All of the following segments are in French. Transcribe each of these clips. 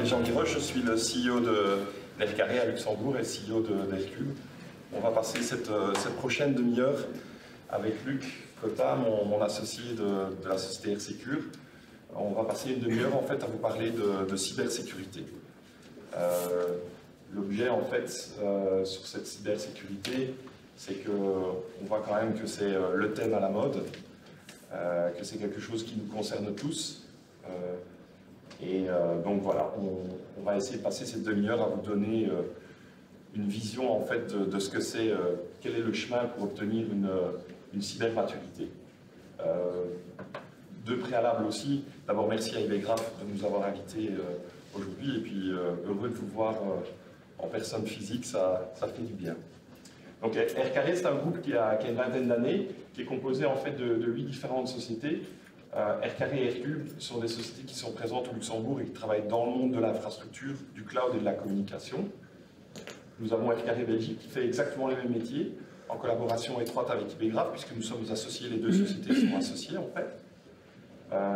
Jean Guiroche, je suis le CEO d'Aircarré à Luxembourg et CEO d'Aircube. On va passer cette prochaine demi-heure avec Luc Cotta, mon associé de la société AirSecure. On va passer une demi-heure en fait à vous parler de cybersécurité. L'objet en fait sur cette cybersécurité, c'est qu'on voit quand même que c'est le thème à la mode, que c'est quelque chose qui nous concerne tous. Donc voilà, on va essayer de passer cette demi-heure à vous donner une vision en fait de ce que c'est, quel est le chemin pour obtenir une cybermaturité. Deux préalables aussi. D'abord, merci à IBgraph de nous avoir invités aujourd'hui et puis heureux de vous voir en personne physique, ça fait du bien. Donc Aircarré, c'est un groupe qui a une vingtaine d'années, qui est composé en fait de 8 différentes sociétés. Aircarré et Aircube sont des sociétés qui sont présentes au Luxembourg et qui travaillent dans le monde de l'infrastructure, du cloud et de la communication. Nous avons Aircarré Belgique qui fait exactement les mêmes métiers, en collaboration étroite avec IBgraph, puisque nous sommes associés, les deux sociétés sont associées en fait.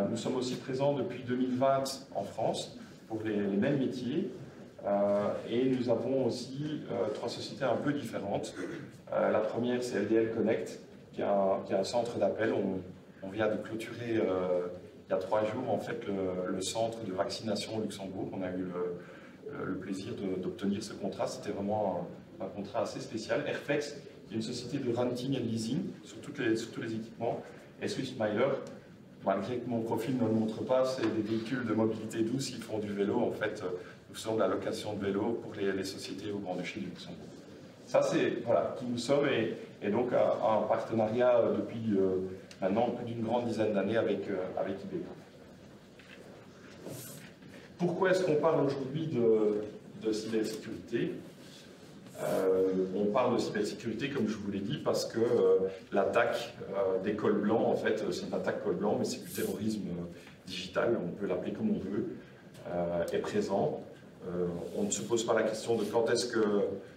Nous sommes aussi présents depuis 2020 en France pour les mêmes métiers. Et nous avons aussi 3 sociétés un peu différentes. La première, c'est LDL Connect, qui est un centre d'appel. On vient de clôturer il y a 3 jours en fait le centre de vaccination au Luxembourg. On a eu le plaisir d'obtenir ce contrat. C'était vraiment un contrat assez spécial. Airflex, qui est une société de renting et de leasing sur tous les équipements. Et Swiftmiler, malgré que mon profil ne le montre pas, c'est des véhicules de mobilité douce. Ils font du vélo. En fait, nous faisons de la location de vélo pour les sociétés au Grand-Duché du Luxembourg. Ça, c'est voilà, qui nous sommes et donc un partenariat depuis maintenant plus d'une grande dizaine d'années avec IBgraph. Pourquoi est-ce qu'on parle aujourd'hui de cybersécurité? On parle de cybersécurité, comme je vous l'ai dit, parce que l'attaque des cols blancs, en fait, c'est une attaque col blanc, mais c'est du terrorisme digital, on peut l'appeler comme on veut, est présent. On ne se pose pas la question de quand est-ce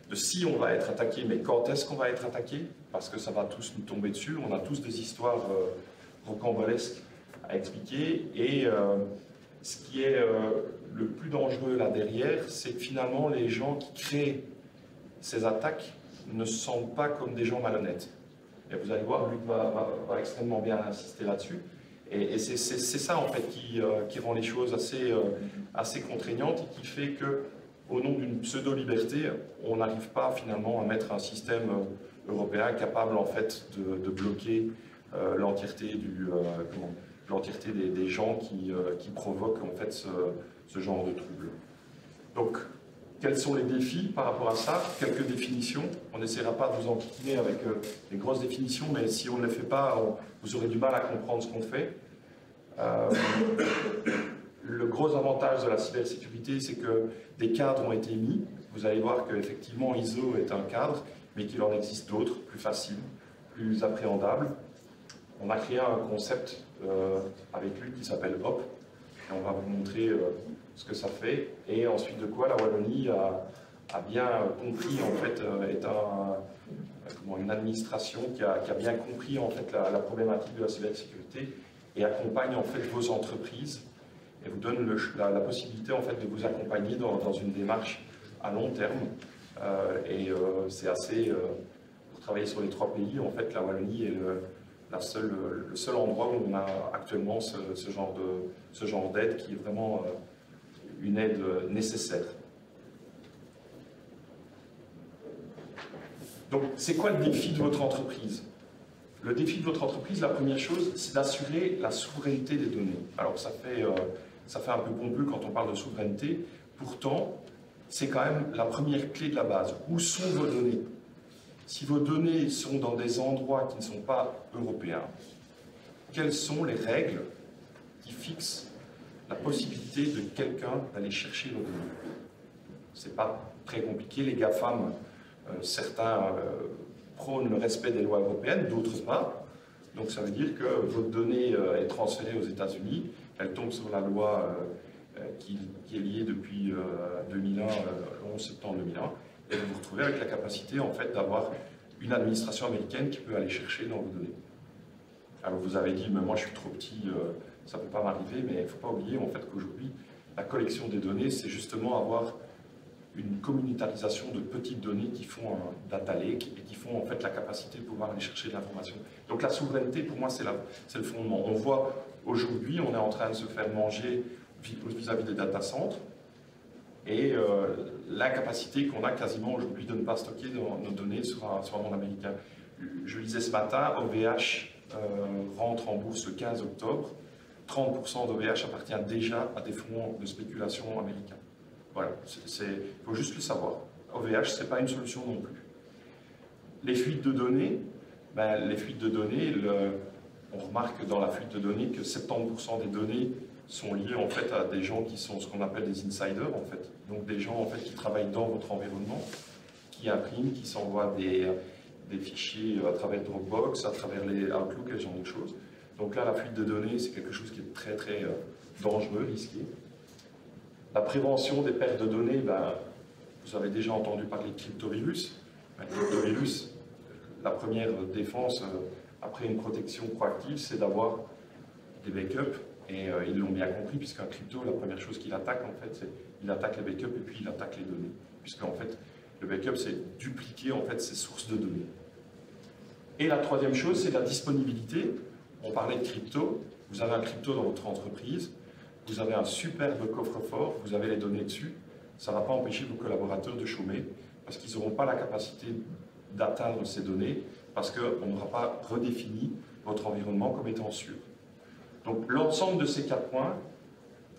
de si on va être attaqué, mais quand est-ce qu'on va être attaqué, parce que ça va tous nous tomber dessus. On a tous des histoires rocambolesques à expliquer. Et ce qui est le plus dangereux là derrière, c'est que finalement les gens qui créent ces attaques ne se sentent pas comme des gens malhonnêtes. Et vous allez voir, Luc va extrêmement bien insister là-dessus. Et c'est ça en fait qui rend les choses assez contraignantes et qui fait que, au nom d'une pseudo-liberté, on n'arrive pas finalement à mettre un système européen capable en fait de bloquer l'entièreté des gens qui provoquent en fait ce genre de troubles. Donc, quels sont les défis par rapport à ça? Quelques définitions. On n'essaiera pas de vous enquiquiner avec les grosses définitions, mais si on ne les fait pas, vous aurez du mal à comprendre ce qu'on fait. Le gros avantage de la cybersécurité, c'est que des cadres ont été mis. Vous allez voir qu'effectivement ISO est un cadre, mais qu'il en existe d'autres, plus faciles, plus appréhendables. On a créé un concept avec lui qui s'appelle HOP, et on va vous montrer ce que ça fait. Et ensuite de quoi la Wallonie a bien compris, en fait, est une administration qui a bien compris en fait la problématique de la cybersécurité et accompagne en fait vos entreprises et vous donne la possibilité en fait de vous accompagner dans une démarche à long terme. C'est assez pour travailler sur les 3 pays. En fait, la Wallonie est le seul endroit où on a actuellement ce genre d'aide qui est vraiment une aide nécessaire. Donc, c'est quoi le défi de votre entreprise? Le défi de votre entreprise, la première chose, c'est d'assurer la souveraineté des données. Alors, ça fait un peu pompeux quand on parle de souveraineté. Pourtant, c'est quand même la première clé de la base. Où sont vos données? Si vos données sont dans des endroits qui ne sont pas européens, quelles sont les règles qui fixent la possibilité de quelqu'un d'aller chercher vos données? C'est pas très compliqué. Les GAFAM, certains prônent le respect des lois européennes, d'autres pas. Donc ça veut dire que votre donnée est transférée aux États-Unis, elle tombe sur la loi qui est liée depuis 2001, le 11 septembre 2001, et vous vous retrouvez avec la capacité en fait d'avoir une administration américaine qui peut aller chercher dans vos données. Alors vous avez dit, mais moi je suis trop petit, ça ne peut pas m'arriver, mais il ne faut pas oublier en fait qu'aujourd'hui, la collection des données, c'est justement avoir une communautarisation de petites données qui font un data lake et qui font en fait la capacité de pouvoir aller chercher de l'information. Donc la souveraineté, pour moi, c'est le fondement. On voit aujourd'hui, on est en train de se faire manger vis-à-vis des data centres et l'incapacité qu'on a quasiment aujourd'hui de ne pas stocker nos données sur un monde américain. Je lisais ce matin, OVH rentre en bourse le 15 octobre. 30% d'OVH appartient déjà à des fonds de spéculation américains. Voilà, il faut juste le savoir. OVH, ce n'est pas une solution non plus. Les fuites de données, on remarque dans la fuite de données que 70% des données sont liées en fait à des gens qui sont ce qu'on appelle des insiders en fait. Donc des gens en fait qui travaillent dans votre environnement, qui impriment, qui s'envoient des fichiers à travers Dropbox, à travers les Outlook et ce genre de choses. Donc là, la fuite de données, c'est quelque chose qui est très très dangereux, risqué. La prévention des pertes de données, vous avez déjà entendu parler de cryptovirus. Un cryptovirus, la première défense après une protection proactive, c'est d'avoir des backups. Et ils l'ont bien compris, puisqu'un crypto, la première chose qu'il attaque, en fait, c'est qu'il attaque les backups et puis il attaque les données. Puisqu'en fait, le backup, c'est dupliquer en fait, ses sources de données. Et la troisième chose, c'est la disponibilité. On parlait de crypto. Vous avez un crypto dans votre entreprise. Vous avez un superbe coffre-fort, vous avez les données dessus, ça ne va pas empêcher vos collaborateurs de chômer parce qu'ils n'auront pas la capacité d'atteindre ces données parce qu'on n'aura pas redéfini votre environnement comme étant sûr. Donc l'ensemble de ces 4 points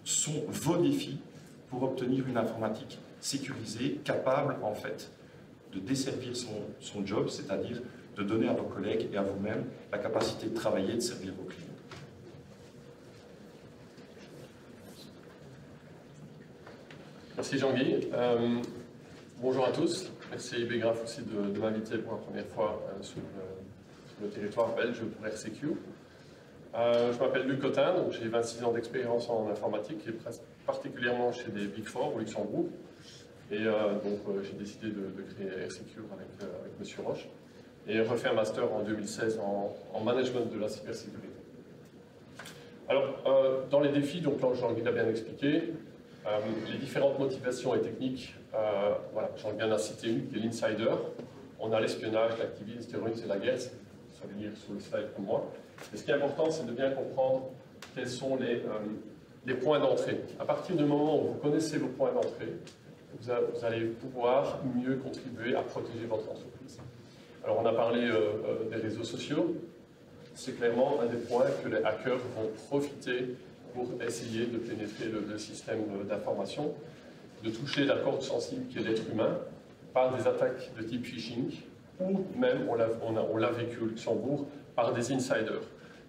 sont vos défis pour obtenir une informatique sécurisée, capable en fait de desservir son job, c'est-à-dire de donner à vos collègues et à vous-même la capacité de travailler et de servir vos clients. Merci Jean-Guy. Bonjour à tous. Merci IB Graph aussi de m'inviter pour la première fois sur le territoire belge pour RCQ. Je m'appelle Luc Cotin, j'ai 26 ans d'expérience en informatique et particulièrement chez des Big Four au Luxembourg. Et j'ai décidé de créer RCQ avec M. Roche et refait un master en 2016 en management de la cybersécurité. Alors, dans les défis, donc Jean-Guy l'a bien expliqué, les différentes motivations et techniques, voilà, j'en viens à citer une, qui est l'insider. On a l'espionnage, l'activisme, le terrorisme et la guerre, ça veut dire sur le slide comme moi. Et ce qui est important, c'est de bien comprendre quels sont les points d'entrée. À partir du moment où vous connaissez vos points d'entrée, vous allez pouvoir mieux contribuer à protéger votre entreprise. Alors on a parlé des réseaux sociaux. C'est clairement un des points que les hackers vont profiter pour essayer de pénétrer le système d'information, de toucher la corde sensible qui est l'être humain par des attaques de type phishing ou même, on l'a vécu au Luxembourg, par des insiders,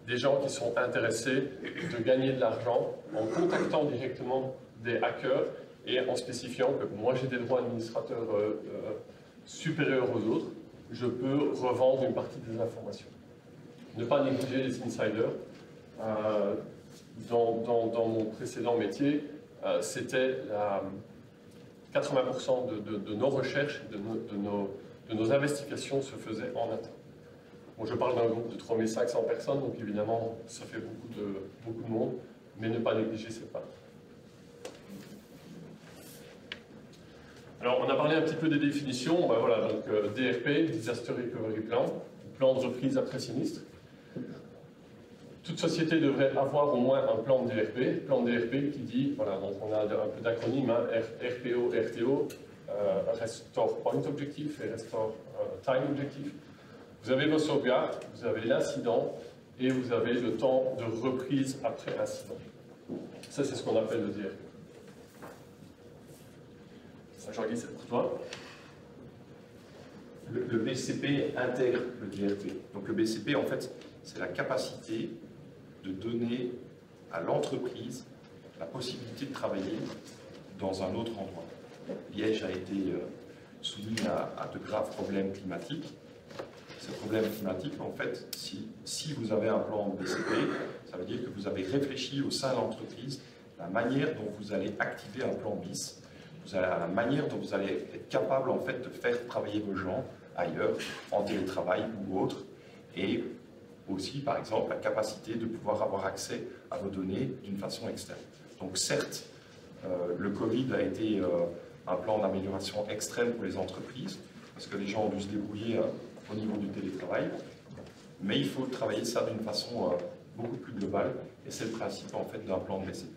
des gens qui sont intéressés de gagner de l'argent en contactant directement des hackers et en spécifiant que moi j'ai des droits administrateurs supérieurs aux autres, je peux revendre une partie des informations. Ne pas négliger les insiders. Dans mon précédent métier, c'était 80% de nos recherches, de nos investigations se faisaient en interne. Bon, je parle d'un groupe de 3500 personnes, donc évidemment, ça fait beaucoup de monde, mais ne pas négliger ces pas. Alors, on a parlé un petit peu des définitions. Ben voilà, donc DRP, Disaster Recovery Plan, plan de reprise après sinistre. Toute société devrait avoir au moins un plan de DRP qui dit, voilà, donc on a un peu d'acronyme, hein, RPO, RTO, Restore Point Objectif et Restore Time Objectif. Vous avez vos sauvegardes, vous avez l'incident et vous avez le temps de reprise après incident. Ça, c'est ce qu'on appelle le DRP. Ça, Jean-Guy, c'est pour toi. Le BCP intègre le DRP. Donc le BCP, en fait, c'est la capacité de donner à l'entreprise la possibilité de travailler dans un autre endroit. Liège a été soumis à de graves problèmes climatiques. Ces problèmes climatiques, en fait, si vous avez un plan BCP, ça veut dire que vous avez réfléchi au sein de l'entreprise la manière dont vous allez activer un plan BIS, la manière dont vous allez être capable, en fait, de faire travailler vos gens ailleurs, en télétravail ou autre, et aussi, par exemple, la capacité de pouvoir avoir accès à vos données d'une façon externe. Donc certes, Le Covid a été un plan d'amélioration extrême pour les entreprises, parce que les gens ont dû se débrouiller au niveau du télétravail. Mais il faut travailler ça d'une façon beaucoup plus globale, et c'est le principe en fait d'un plan de BCP.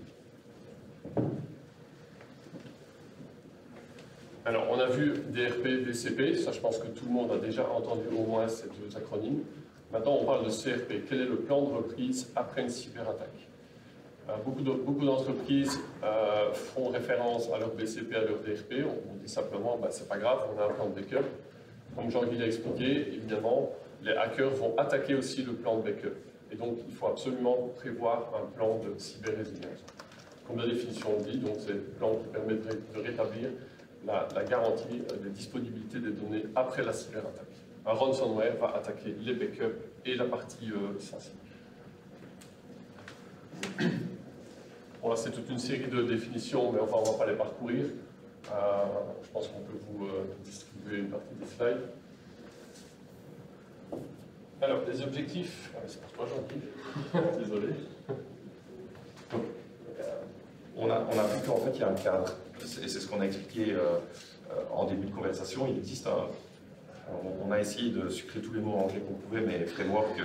Alors, on a vu DRP, BCP, ça je pense que tout le monde a déjà entendu au moins ces deux acronymes. Maintenant, on parle de CRP. Quel est le plan de reprise après une cyberattaque? Beaucoup d'entreprises font référence à leur BCP, à leur DRP. On dit simplement, c'est pas grave, on a un plan de backup. Comme Jean-Guy l'a expliqué, évidemment, les hackers vont attaquer aussi le plan de backup. Et donc, il faut absolument prévoir un plan de cyber-résilience. Comme la définition le dit, c'est le plan qui permet de rétablir la garantie de disponibilité des données après la cyberattaque. Un ransomware va attaquer les backups et la partie sensible. Bon, là, c'est toute une série de définitions, mais enfin, on ne va pas les parcourir. Je pense qu'on peut vous distribuer une partie des slides. Alors, les objectifs. C'est pour toi, Jean-Guy. Désolé. On a vu qu'en fait, il y a un cadre. Et c'est ce qu'on a expliqué en début de conversation. Il existe un. On a essayé de sucrer tous les mots anglais qu'on pouvait, mais framework,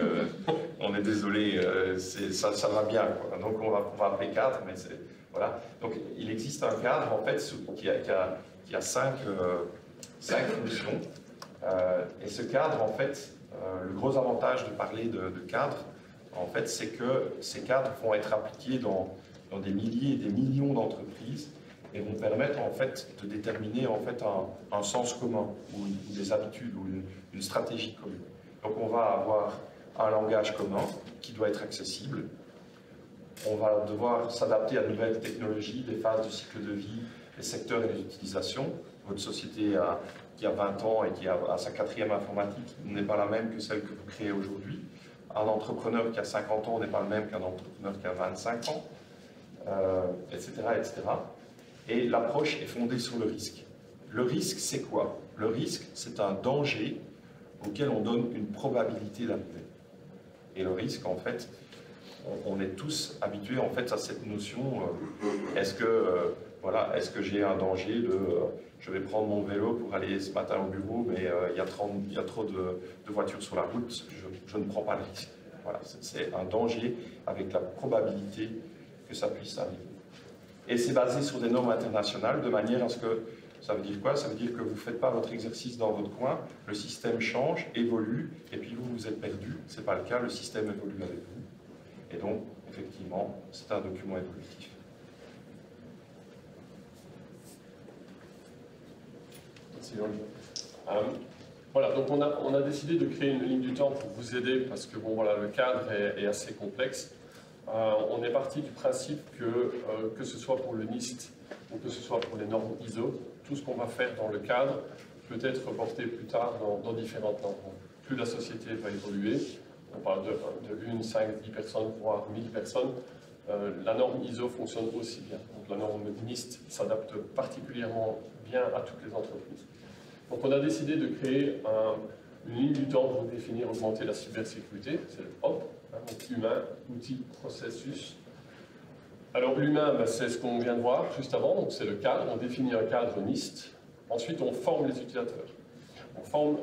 on est désolé, ça va bien, quoi. Donc on va appeler cadre, mais c'est. Voilà. Donc il existe un cadre en fait qui a cinq fonctions. Et ce cadre, en fait, le gros avantage de parler de cadre, en fait, c'est que ces cadres vont être appliqués dans des milliers et des millions d'entreprises et vont permettre en fait de déterminer en fait un sens commun ou des habitudes ou une stratégie commune. Donc on va avoir un langage commun qui doit être accessible. On va devoir s'adapter à de nouvelles technologies, des phases du cycle de vie, les secteurs et les utilisations. Votre société qui a 20 ans et qui a sa 4e informatique n'est pas la même que celle que vous créez aujourd'hui. Un entrepreneur qui a 50 ans n'est pas le même qu'un entrepreneur qui a 25 ans, etc., etc. Et l'approche est fondée sur le risque. Le risque, c'est quoi? Le risque, c'est un danger auquel on donne une probabilité d'arriver. Et le risque, en fait, on est tous habitués en fait à cette notion. Est-ce que j'ai un danger de je vais prendre mon vélo pour aller ce matin au bureau, mais il y a trop de voitures sur la route, je ne prends pas le risque. Voilà, c'est un danger avec la probabilité que ça puisse arriver. Et c'est basé sur des normes internationales, de manière à ce que, ça veut dire quoi? Ça veut dire que vous ne faites pas votre exercice dans votre coin, le système change, évolue, et puis vous êtes perdu. Ce n'est pas le cas, le système évolue avec vous. Et donc, effectivement, c'est un document évolutif. Merci, Jean-Guy. Voilà, donc on a décidé de créer une ligne du temps pour vous aider, parce que bon, voilà, le cadre est assez complexe. On est parti du principe que ce soit pour le NIST ou que ce soit pour les normes ISO, tout ce qu'on va faire dans le cadre peut être reporté plus tard dans différentes normes. Plus la société va évoluer, on parle de 1, 5, 10 personnes, voire 1000 personnes, la norme ISO fonctionne aussi bien. Donc la norme NIST s'adapte particulièrement bien à toutes les entreprises. Donc on a décidé de créer une ligne du temps pour définir, augmenter la cybersécurité, c'est le HOP. Donc humain, outil, processus. Alors l'humain, c'est ce qu'on vient de voir juste avant, donc c'est le cadre, on définit un cadre NIST. Ensuite, on forme les utilisateurs. On forme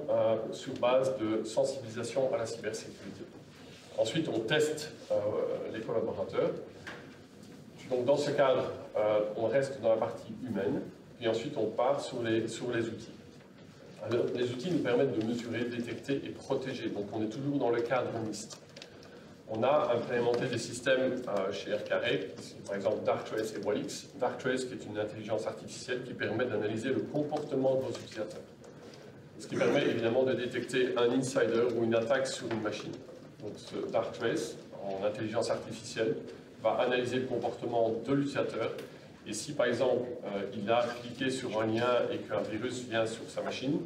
sur base de sensibilisation à la cybersécurité. Ensuite, on teste les collaborateurs. Donc dans ce cadre, on reste dans la partie humaine, puis ensuite on part sur les outils. Alors, les outils nous permettent de mesurer, détecter et protéger. Donc on est toujours dans le cadre NIST. On a implémenté des systèmes chez Aircarré, par exemple Darktrace et Wallix. Darktrace qui est une intelligence artificielle qui permet d'analyser le comportement de vos utilisateurs. Ce qui permet évidemment de détecter un insider ou une attaque sur une machine. Donc ce Darktrace, en intelligence artificielle, va analyser le comportement de l'utilisateur. Et si par exemple il a cliqué sur un lien et qu'un virus vient sur sa machine,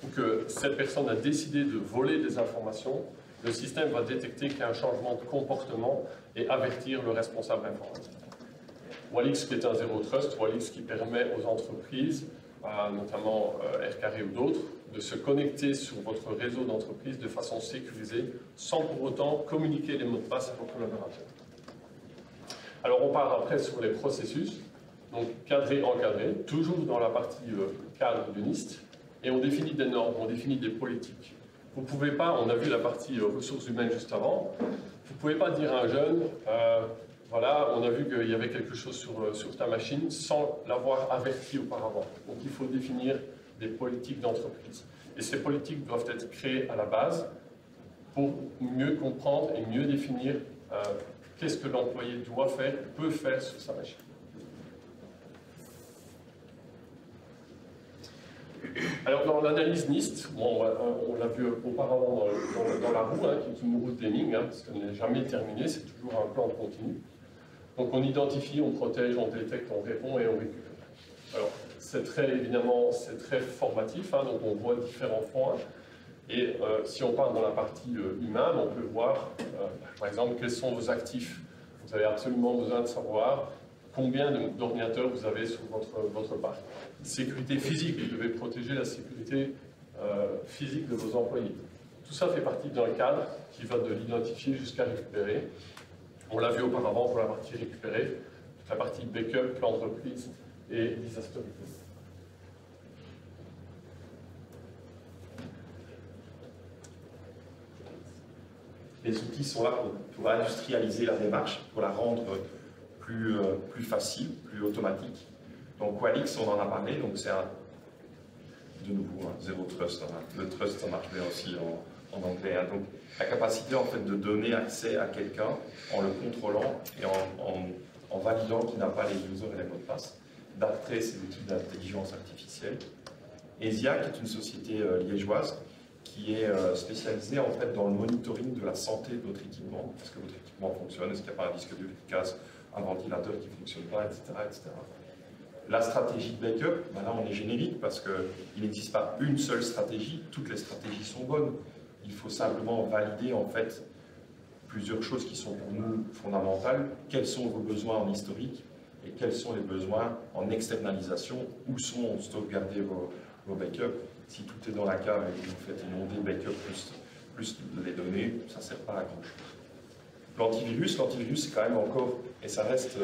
ou que cette personne a décidé de voler des informations, le système va détecter qu'il y a un changement de comportement et avertir le responsable informatique. Wallix qui est un zéro trust, Wallix qui permet aux entreprises, notamment Aircarré ou d'autres, de se connecter sur votre réseau d'entreprise de façon sécurisée, sans pour autant communiquer les mots de passe à vos collaborateurs. Alors on part après sur les processus. Donc cadré, encadré, toujours dans la partie cadre de NIST, et on définit des normes, on définit des politiques. Vous ne pouvez pas, on a vu la partie ressources humaines juste avant, vous ne pouvez pas dire à un jeune, voilà, on a vu qu'il y avait quelque chose sur ta machine sans l'avoir averti auparavant. Donc il faut définir des politiques d'entreprise. Et ces politiques doivent être créées à la base pour mieux comprendre et mieux définir qu'est-ce que l'employé doit faire, peut faire sur sa machine. Alors dans l'analyse NIST, bon, on l'a vu auparavant dans la roue, hein, qui est une roue de Deming, hein, parce qu'elle n'est jamais terminée, c'est toujours un plan continu. Donc on identifie, on protège, on détecte, on répond et on récupère. Alors c'est très, évidemment, c'est très formatif, hein, donc on voit différents points. Et si on part dans la partie humaine, on peut voir, par exemple, quels sont vos actifs. Vous avez absolument besoin de savoir combien d'ordinateurs vous avez sur votre parc. Sécurité physique, vous devez protéger la sécurité physique de vos employés. Tout ça fait partie d'un cadre qui va de l'identifier jusqu'à récupérer. On l'a vu auparavant pour la partie récupérée, la partie backup, plan de reprise et disaster recovery. Les outils sont là pour industrialiser la démarche, pour la rendre plus facile, plus automatique. Donc Qualix, on en a parlé, donc c'est de nouveau zéro trust. Hein. Le trust, ça marche bien aussi en anglais. Hein. Donc la capacité en fait de donner accès à quelqu'un en le contrôlant et en validant qu'il n'a pas les users et les mots de passe. D'après ces outils d'intelligence artificielle. ESIA, qui est une société liégeoise, qui est spécialisée en fait dans le monitoring de la santé de votre équipement. Est-ce que votre équipement fonctionne? Est-ce qu'il n'y a pas un disque dur qui casse, un ventilateur qui ne fonctionne pas, etc., etc. La stratégie de backup, ben là on est générique parce qu'il n'existe pas une seule stratégie, toutes les stratégies sont bonnes. Il faut simplement valider en fait plusieurs choses qui sont pour nous fondamentales. Quels sont vos besoins en historique et quels sont les besoins en externalisation? Où sont sauvegardés vos backups? Si tout est dans la cave et que vous faites inonder backup plus les données, ça ne sert pas à grand chose. L'antivirus, c'est quand même encore, et ça reste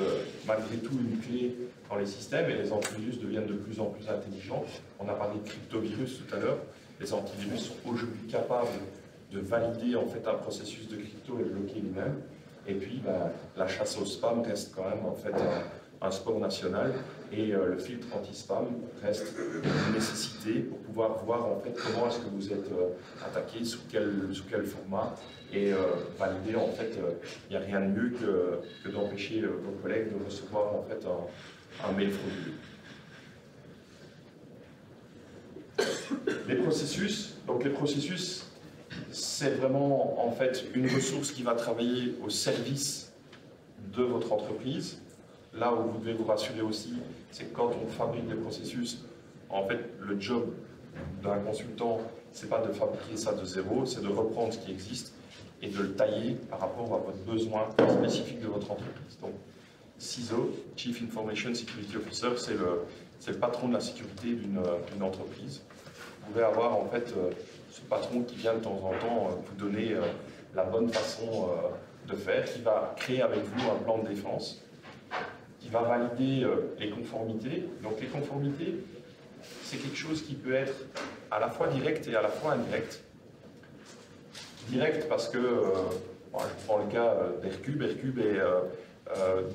malgré tout une clé dans les systèmes, et les antivirus deviennent de plus en plus intelligents. On a parlé de cryptovirus tout à l'heure. Les antivirus sont aujourd'hui capables de valider en fait un processus de crypto et de bloquer lui-même. Et puis, la chasse au spam reste quand même en fait un sport national, et le filtre anti-spam reste une nécessité pour pouvoir voir en fait comment est-ce que vous êtes attaqué, sous quel format, et valider en fait, il n'y a rien de mieux que d'empêcher vos collègues de recevoir en fait un mail frauduleux. Les processus, donc les processus, c'est vraiment en fait une ressource qui va travailler au service de votre entreprise. Là où vous devez vous rassurer aussi, c'est que quand on fabrique des processus, en fait, le job d'un consultant, c'est pas de fabriquer ça de zéro, c'est de reprendre ce qui existe et de le tailler par rapport à votre besoin spécifique de votre entreprise. Donc, CISO, Chief Information Security Officer, c'est le patron de la sécurité d'une entreprise. Vous pouvez avoir en fait ce patron qui vient de temps en temps vous donner la bonne façon de faire, qui va créer avec vous un plan de défense, qui va valider les conformités. Donc les conformités, c'est quelque chose qui peut être à la fois direct et à la fois indirect. Direct parce que, je prends le cas d'Aircube, Aircube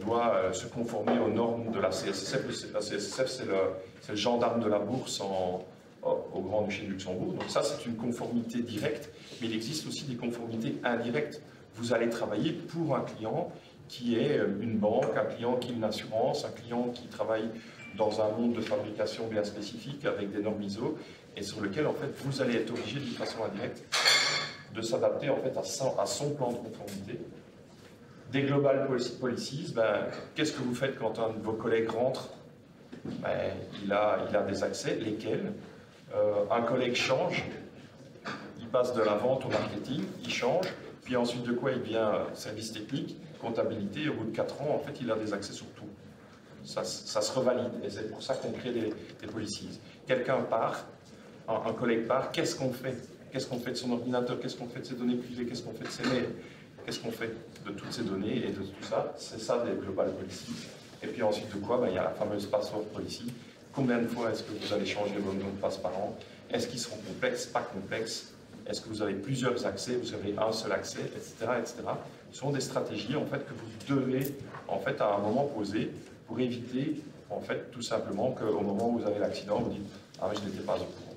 doit se conformer aux normes de la CSSF. La CSSF, c'est le gendarme de la bourse au Grand-Duché de Luxembourg. Donc ça, c'est une conformité directe, mais il existe aussi des conformités indirectes. Vous allez travailler pour un client qui est une banque, un client qui est une assurance, un client qui travaille dans un monde de fabrication bien spécifique avec des normes ISO, et sur lequel en fait vous allez être obligé d'une façon indirecte de s'adapter en fait à son plan de conformité. Des global policies, qu'est-ce que vous faites quand un de vos collègues rentre? Il a des accès, lesquels? Un collègue change, il passe de la vente au marketing, il change, puis ensuite de quoi il devient service technique, comptabilité, et au bout de 4 ans, en fait, il a des accès sur tout. Ça se revalide, et c'est pour ça qu'on crée des policies. Quelqu'un part, un collègue part, qu'est-ce qu'on fait? Qu'est-ce qu'on fait de son ordinateur? Qu'est-ce qu'on fait de ses données privées? Qu'est-ce qu'on fait de ses mails? Qu'est-ce qu'on fait de toutes ces données et de tout ça? C'est ça des global policies. Et puis ensuite de quoi, il y a la fameuse password policy. Combien de fois est-ce que vous allez changer vos mots de passe par an? Est-ce qu'ils seront complexes, pas complexes? Est-ce que vous avez plusieurs accès? Vous avez un seul accès, etc., etc. Ce sont des stratégies en fait que vous devez en fait à un moment poser pour éviter en fait tout simplement qu'au moment où vous avez l'accident, vous dites ah mais je n'étais pas au courant.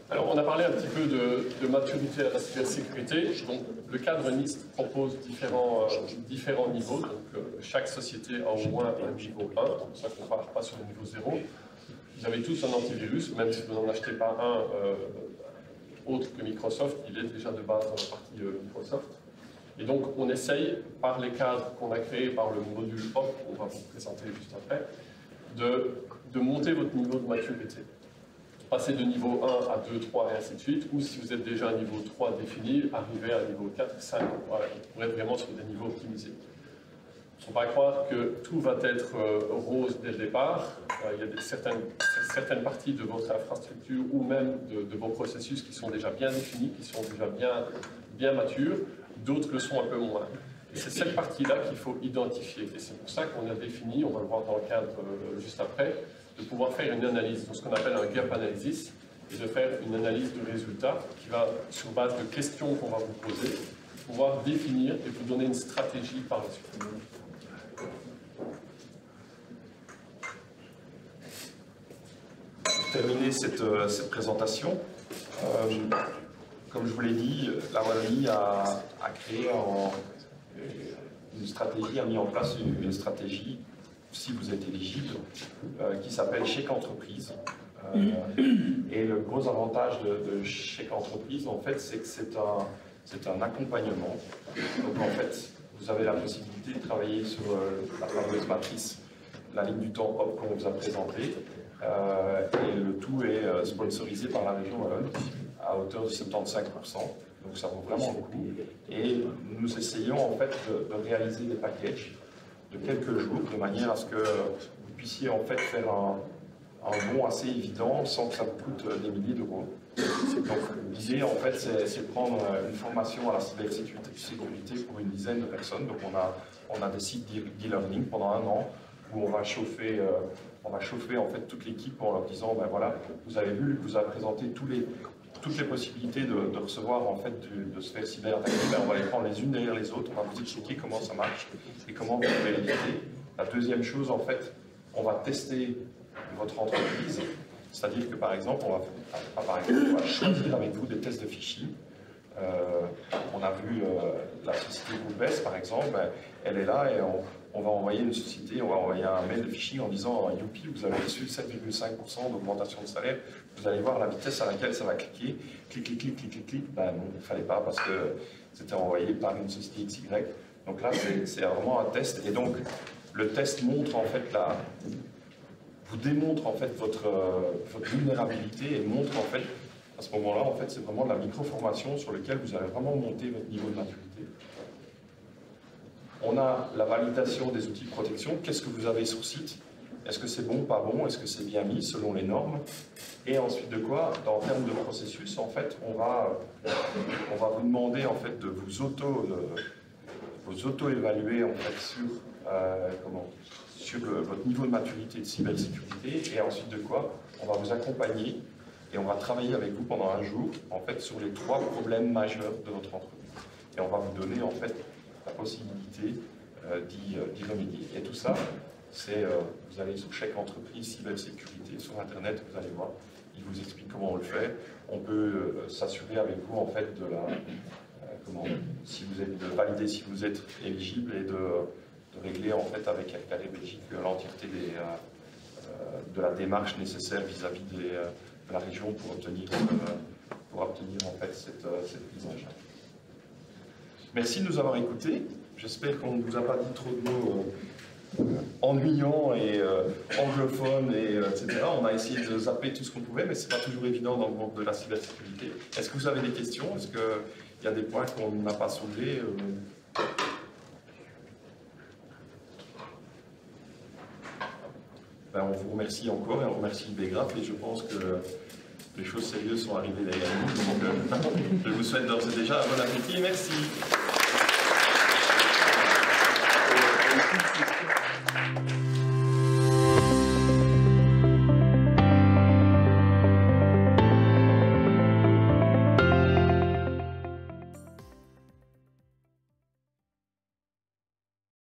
Alors, on a parlé un petit peu de maturité à la cybersécurité. Donc, le cadre NIST propose différents niveaux. Donc, chaque société a au moins un niveau 1, donc ça qu'on ne part pas sur le niveau 0. Vous avez tous un antivirus, même si vous n'en achetez pas un autre que Microsoft, il est déjà de base dans la partie Microsoft. Et donc, on essaye, par les cadres qu'on a créés, par le module HOP, qu'on va vous présenter juste après, de monter votre niveau de maturité. Passer de niveau 1 à 2, 3 et ainsi de suite, ou si vous êtes déjà à niveau 3 défini, arriver à niveau 4, 5, voilà, pour être vraiment sur des niveaux optimisés. Il ne faut pas croire que tout va être rose dès le départ. Il y a certaines parties de votre infrastructure ou même de vos processus qui sont déjà bien définis, qui sont déjà bien matures, d'autres le sont un peu moins. Et c'est cette partie-là qu'il faut identifier. Et c'est pour ça qu'on a défini, on va le voir dans le cadre juste après, de pouvoir faire une analyse, ce qu'on appelle un gap analysis, et de faire une analyse de résultats qui va, sur base de questions qu'on va vous poser, pouvoir définir et vous donner une stratégie par la suite. Pour terminer cette présentation, comme je vous l'ai dit, la Wallonie a créé une stratégie, a mis en place une stratégie, si vous êtes éligible, qui s'appelle chèque entreprise. Et le gros avantage de chèque entreprise, en fait, c'est que c'est un accompagnement. Donc, en fait, vous avez la possibilité de travailler sur la fameuse matrice, la ligne du temps HOP qu'on vous a présentée. Et le tout est sponsorisé par la région Wallonne à hauteur de 75%. Donc, ça vaut vraiment le coup. Et nous essayons, en fait, de réaliser des packages de quelques jours, de manière à ce que vous puissiez en fait faire un bond assez évident sans que ça vous coûte des milliers d'euros. Donc l'idée en fait c'est de prendre une formation à la cybersécurité pour une dizaine de personnes. Donc on a des sites d'e-learning pendant un an où on va chauffer en fait toute l'équipe en leur disant ben voilà, vous avez vu, vous a présenté toutes les possibilités de recevoir en fait de se faire cyberattaquer, ben on va les prendre les unes derrière les autres, on va vous expliquer comment ça marche et comment vous pouvez l'éviter. La deuxième chose en fait, on va tester votre entreprise, c'est-à-dire que par exemple, on va choisir avec vous des tests de phishing. On a vu la société Groupes par exemple, ben, elle est là et on va envoyer une société, on va envoyer un mail de phishing en disant youpi, vous avez reçu 7,5% d'augmentation de salaire, vous allez voir la vitesse à laquelle ça va cliquer, clic. Ben non, il ne fallait pas parce que c'était envoyé par une société XY. Donc là, c'est vraiment un test. Et donc, le test montre en fait vous démontre en fait votre vulnérabilité et montre en fait, à ce moment-là, en fait, c'est vraiment de la micro-formation sur laquelle vous allez vraiment monter votre niveau de maturité. On a la validation des outils de protection. Qu'est-ce que vous avez sur site? Est-ce que c'est bon, pas bon? Est-ce que c'est bien mis selon les normes? Et ensuite de quoi, en termes de processus, en fait, on va vous demander en fait de vous auto-évaluer en fait sur votre niveau de maturité de cybersécurité. Et ensuite de quoi, on va vous accompagner et on va travailler avec vous pendant un jour en fait sur les 3 problèmes majeurs de votre entreprise. Et on va vous donner en fait la possibilité d'y remédier. Et tout ça, c'est, vous allez sur chèque entreprise, cybersécurité, sur Internet, vous allez voir, il vous explique comment on le fait. On peut s'assurer avec vous, en fait, de si vous êtes, de valider si vous êtes éligible et de régler, en fait, avec Carré Belgique, l'entièreté de la démarche nécessaire vis-à-vis de la région pour obtenir en fait, cette prise en charge. Merci de nous avoir écoutés. J'espère qu'on ne vous a pas dit trop de mots ennuyants et anglophones, etc. On a essayé de zapper tout ce qu'on pouvait, mais ce n'est pas toujours évident dans le monde de la cybersécurité. Est-ce que vous avez des questions? Est-ce qu'il y a des points qu'on n'a pas soulevés? Ben, on vous remercie encore et on remercie Bégraph et je pense que les choses sérieuses sont arrivées derrière nous. Donc, je vous souhaite d'ores et déjà un bon appétit et merci.